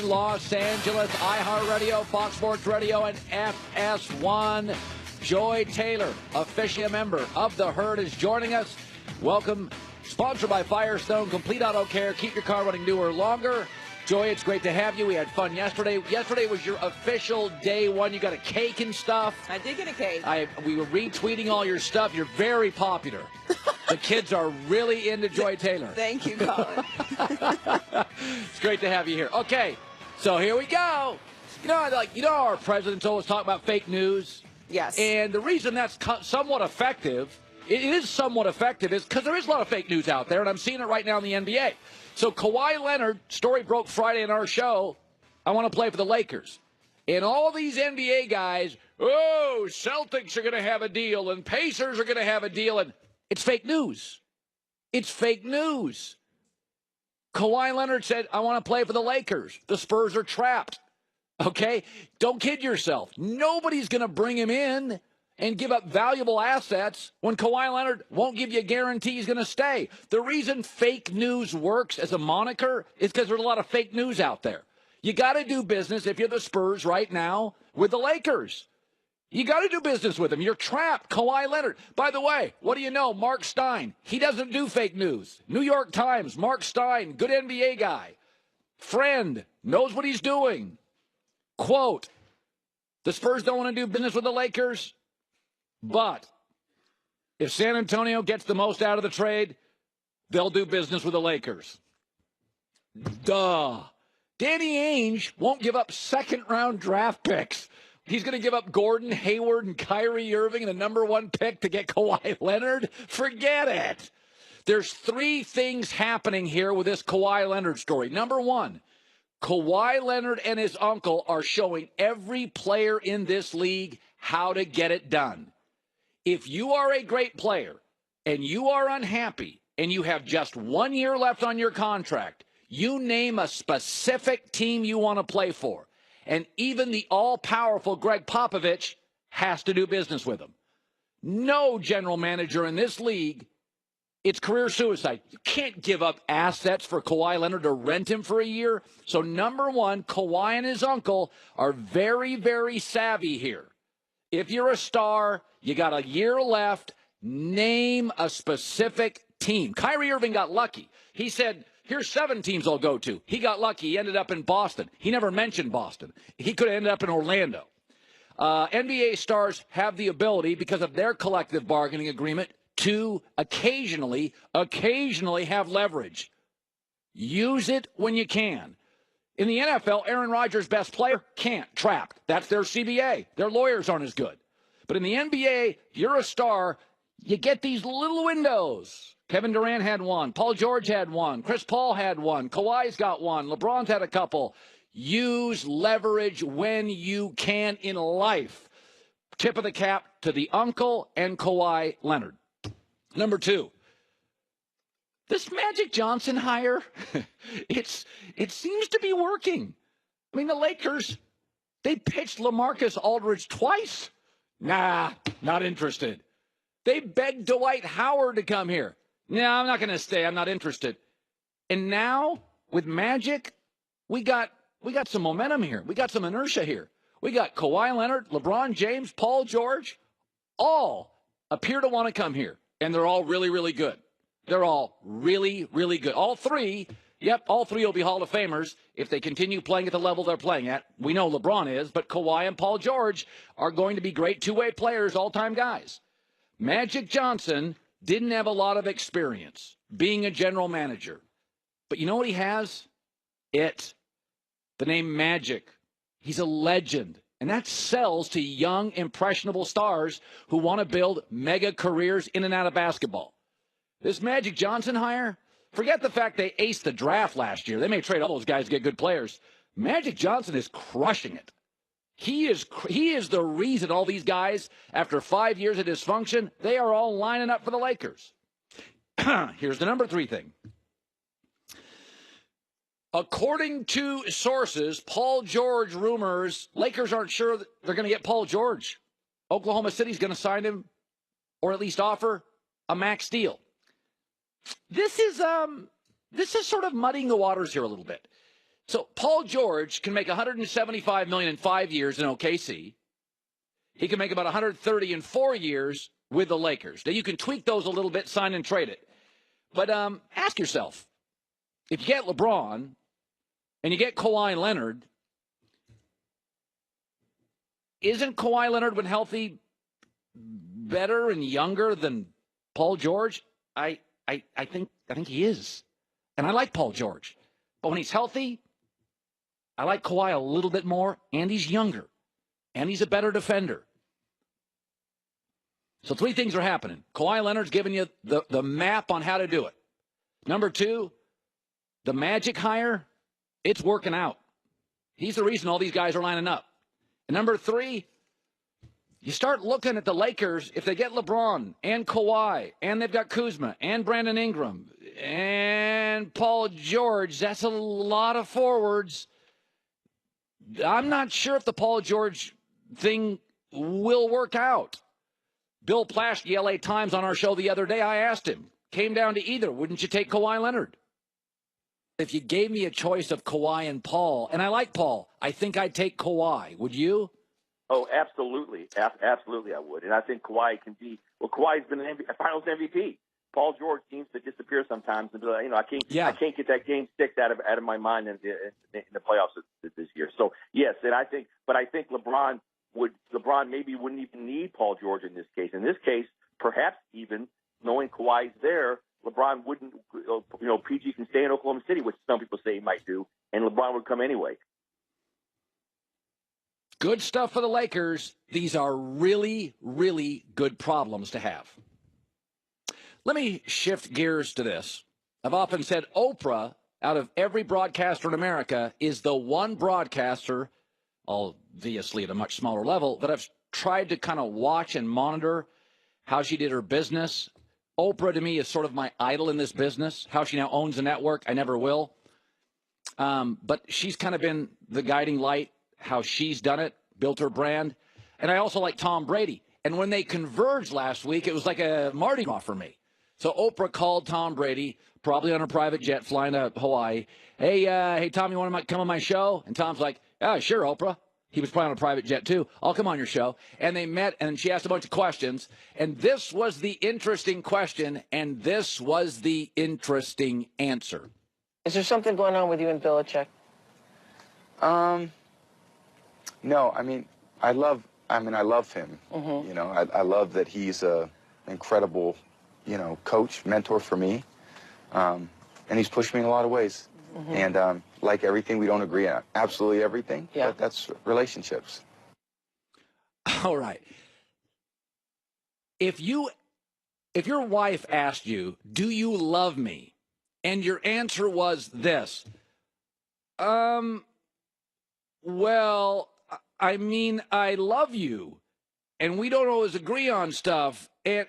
in Los Angeles, iHeartRadio, Fox Sports Radio, and FS1. Joy Taylor, officially a member of the Herd, is joining us. Welcome. Sponsored by Firestone, Complete Auto Care. Keep your car running newer, longer. Joy, it's great to have you. We had fun yesterday. Yesterday was your official day one. You got a cake and stuff. I did get a cake. We were retweeting all your stuff. You're very popular. The kids are really into Joy Taylor. Thank you, Colin. It's great to have you here. Okay, so here we go. You know, our president's always talking about fake news. Yes. And the reason that's somewhat effective, it is somewhat effective, is because there is a lot of fake news out there, and I'm seeing it right now in the NBA. So Kawhi Leonard, story broke Friday in our show, I want to play for the Lakers. And all these NBA guys, Celtics are going to have a deal, and Pacers are going to have a deal, and it's fake news. It's fake news. Kawhi Leonard said, I want to play for the Lakers. The Spurs are trapped. Okay? Don't kid yourself. Nobody's going to bring him in and give up valuable assets when Kawhi Leonard won't give you a guarantee he's going to stay. The reason fake news works as a moniker is because there's a lot of fake news out there. You got to do business, if you're the Spurs right now, with the Lakers. You got to do business with them. You're trapped. Kawhi Leonard. By the way, what do you know? Mark Stein. He doesn't do fake news. New York Times, Mark Stein, good NBA guy. Friend, knows what he's doing. Quote, the Spurs don't want to do business with the Lakers, but if San Antonio gets the most out of the trade, they'll do business with the Lakers. Duh. Danny Ainge won't give up second-round draft picks. He's going to give up Gordon Hayward and Kyrie Irving and the number one pick to get Kawhi Leonard? Forget it. There's three things happening here with this Kawhi Leonard story. Number one, Kawhi Leonard and his uncle are showing every player in this league how to get it done. If you are a great player and you are unhappy and you have just 1 year left on your contract, you name a specific team you want to play for. And even the all-powerful Greg Popovich has to do business with him. No general manager in this league, it's career suicide. You can't give up assets for Kawhi Leonard to rent him for a year. So number one, Kawhi and his uncle are very, very savvy here. If you're a star, you got a year left, name a specific team. Kyrie Irving got lucky. He said, here's 7 teams I'll go to. He got lucky. He ended up in Boston. He never mentioned Boston. He could have ended up in Orlando. NBA stars have the ability, because of their collective bargaining agreement, to occasionally have leverage. Use it when you can. In the NFL, Aaron Rodgers, best player, can't. Trapped. That's their CBA. Their lawyers aren't as good. But in the NBA, you're a star, you get these little windows. Kevin Durant had one. Paul George had one. Chris Paul had one. Kawhi's got one. LeBron's had a couple. Use leverage when you can in life. Tip of the cap to the uncle and Kawhi Leonard. Number two, this Magic Johnson hire, it seems to be working. I mean, the Lakers, they pitched LaMarcus Aldridge twice. Nah, not interested. They begged Dwight Howard to come here. No, I'm not going to stay. I'm not interested. And now, with Magic, we got some momentum here. We got some inertia here. We got Kawhi Leonard, LeBron James, Paul George, all appear to want to come here. And they're all really, really good. They're all really, really good. All three will be Hall of Famers if they continue playing at the level they're playing at. We know LeBron is, but Kawhi and Paul George are going to be great two-way players, all-time guys. Magic Johnson didn't have a lot of experience being a general manager. But you know what he has? The name Magic. He's a legend. And that sells to young, impressionable stars who want to build mega careers in and out of basketball. This Magic Johnson hire, forget the fact they aced the draft last year. They may trade all those guys to get good players. Magic Johnson is crushing it. He is the reason all these guys, after 5 years of dysfunction, they are all lining up for the Lakers. Here's the number 3 thing. According to sources, Paul George rumors, Lakers aren't sure that they're going to get Paul George. Oklahoma City's going to sign him, or at least offer a max deal. This is sort of muddying the waters here a little bit. So Paul George can make $175 million in 5 years in OKC. He can make about $130 in 4 years with the Lakers. Now, you can tweak those a little bit, sign and trade it. But ask yourself, if you get LeBron and you get Kawhi Leonard, isn't Kawhi Leonard, when healthy, better and younger than Paul George? I think he is. And I like Paul George. But when he's healthy, I like Kawhi a little bit more, and he's younger, and he's a better defender. So 3 things are happening. Kawhi Leonard's giving you the map on how to do it. Number 2, the Magic hire, it's working out. He's the reason all these guys are lining up. And number 3, you start looking at the Lakers. If they get LeBron and Kawhi, and they've got Kuzma and Brandon Ingram and Paul George, that's a lot of forwards. I'm not sure if the Paul George thing will work out. Bill Plaschke, LA Times, on our show the other day, I asked him, came down to either. Wouldn't you take Kawhi Leonard? If you gave me a choice of Kawhi and Paul, and I like Paul, I think I'd take Kawhi. Would you? Oh, absolutely. Absolutely I would. And I think Kawhi can be, well, Kawhi's been a Finals MVP. Paul George seems to disappear sometimes, and be like, I can't get that game 6 out of my mind in the playoffs this year. So yes, and I think LeBron maybe wouldn't even need Paul George in this case. In this case, perhaps even knowing Kawhi's there, LeBron wouldn't. PG can stay in Oklahoma City, which some people say he might do, and LeBron would come anyway. Good stuff for the Lakers. These are really, really good problems to have. Let me shift gears to this. I've often said Oprah, out of every broadcaster in America, is the one broadcaster, obviously at a much smaller level, that I've tried to kind of watch and monitor how she did her business. Oprah, to me, is sort of my idol in this business. How she now owns a network, I never will. But she's kind of been the guiding light, how she's done it, built her brand. And I also like Tom Brady. And when they converged last week, it was like a Mardi Gras for me. So Oprah called Tom Brady, probably on a private jet flying to Hawaii. Hey, Tom, you want to come on my show? And Tom's like, yeah, sure, Oprah. He was probably on a private jet, too. I'll come on your show. And they met, and she asked a bunch of questions. And this was the interesting question, and this was the interesting answer. Is there something going on with you and Belichick? No, I love him. Mm-hmm. I love that he's an incredible, coach, mentor for me. And he's pushed me in a lot of ways. Mm-hmm. And like everything, we don't agree on absolutely everything, yeah. But that's relationships. All right. If your wife asked you, do you love me? And your answer was this. Well, I love you. And we don't always agree on stuff. And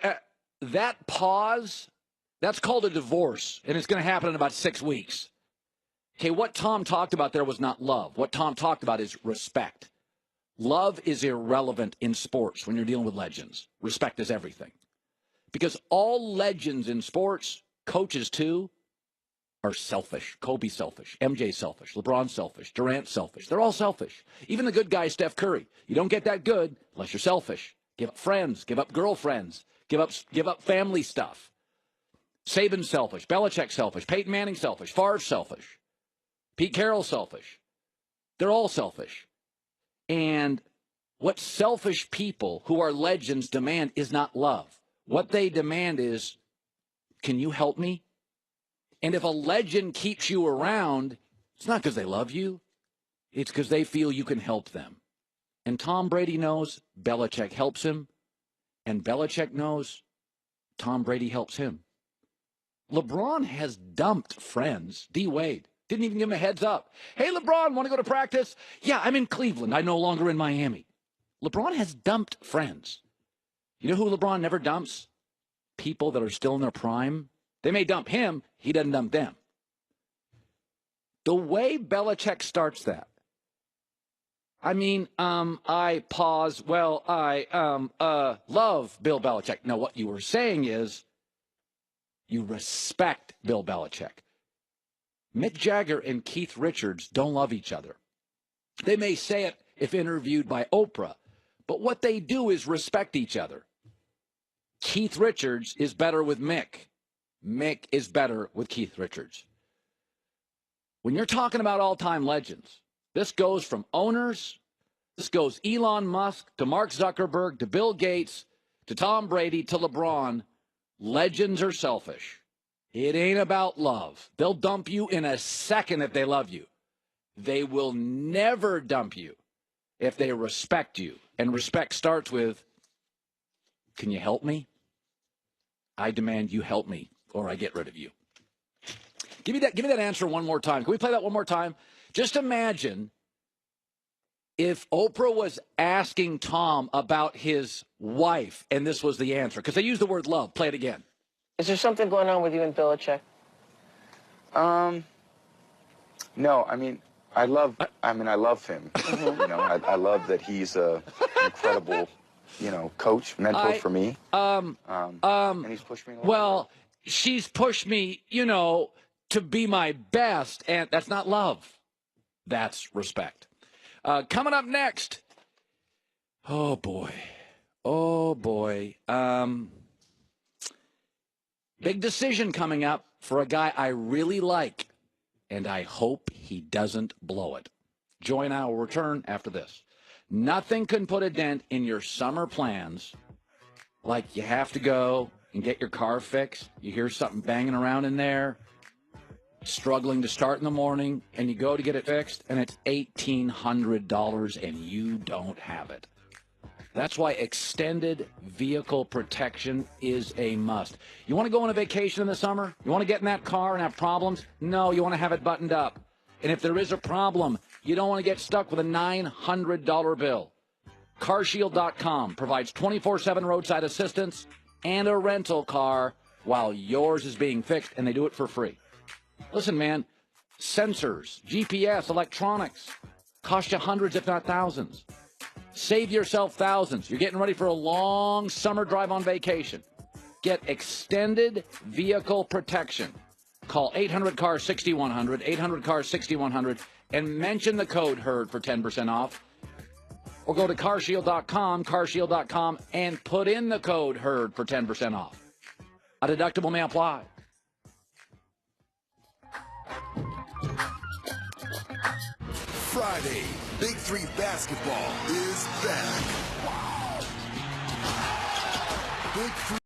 that pause, that's called a divorce. And it's going to happen in about 6 weeks. Okay, what Tom talked about there was not love. What Tom talked about is respect. Love is irrelevant in sports when you're dealing with legends. Respect is everything. Because all legends in sports, coaches too, are selfish. Kobe's selfish. MJ's selfish. LeBron's selfish. Durant's selfish. They're all selfish. Even the good guy, Steph Curry. You don't get that good unless you're selfish. Give up friends. Give up girlfriends. Give up family stuff. Saban's selfish. Belichick's selfish. Peyton Manning's selfish. Favre's selfish. Pete Carroll's selfish. They're all selfish. And what selfish people who are legends demand is not love. What they demand is, can you help me? And if a legend keeps you around, it's not because they love you. It's because they feel you can help them. And Tom Brady knows Belichick helps him. And Belichick knows Tom Brady helps him. LeBron has dumped friends. D. Wade didn't even give him a heads up. Hey, LeBron, want to go to practice? Yeah, I'm in Cleveland. I'm no longer in Miami. LeBron has dumped friends. You know who LeBron never dumps? People that are still in their prime. They may dump him. He doesn't dump them. The way Belichick starts that, I pause. Well, I love Bill Belichick. Now, what you were saying is you respect Bill Belichick. Mick Jagger and Keith Richards don't love each other. They may say it if interviewed by Oprah, but what they do is respect each other. Keith Richards is better with Mick. Mick is better with Keith Richards. When you're talking about all-time legends, this goes from owners, this goes Elon Musk to Mark Zuckerberg to Bill Gates to Tom Brady to LeBron. Legends are selfish. It ain't about love. They'll dump you in a second if they love you. They will never dump you if they respect you. And respect starts with, can you help me? I demand you help me or I get rid of you. Give me that answer one more time. Can we play that one more time? Just imagine if Oprah was asking Tom about his wife and this was the answer, because they use the word love. Play it again. Is there something going on with you and Belichick? No, I mean, I love him. You know, I love that he's an incredible, coach, mentor for me. And he's pushed me a lot. Well, she's pushed me, to be my best, and that's not love. That's respect. Coming up next. Oh, boy. Big decision coming up for a guy I really like, and I hope he doesn't blow it. Joy and I will return after this. Nothing can put a dent in your summer plans like you have to go and get your car fixed. You hear something banging around in there, struggling to start in the morning, and you go to get it fixed, and it's $1,800, and you don't have it. That's why extended vehicle protection is a must. You want to go on a vacation in the summer? You want to get in that car and have problems? No, you want to have it buttoned up. And if there is a problem, you don't want to get stuck with a $900 bill. CarShield.com provides 24/7 roadside assistance and a rental car while yours is being fixed, and they do it for free. Listen, man, sensors, GPS, electronics, cost you hundreds if not thousands. Save yourself thousands. You're getting ready for a long summer drive on vacation. Get extended vehicle protection. Call 800-CAR-6100, 800-CAR-6100, and mention the code HERD for 10% off. Or go to carshield.com, and put in the code HERD for 10% off. A deductible may apply. Friday, Big Three basketball is back. Big Three.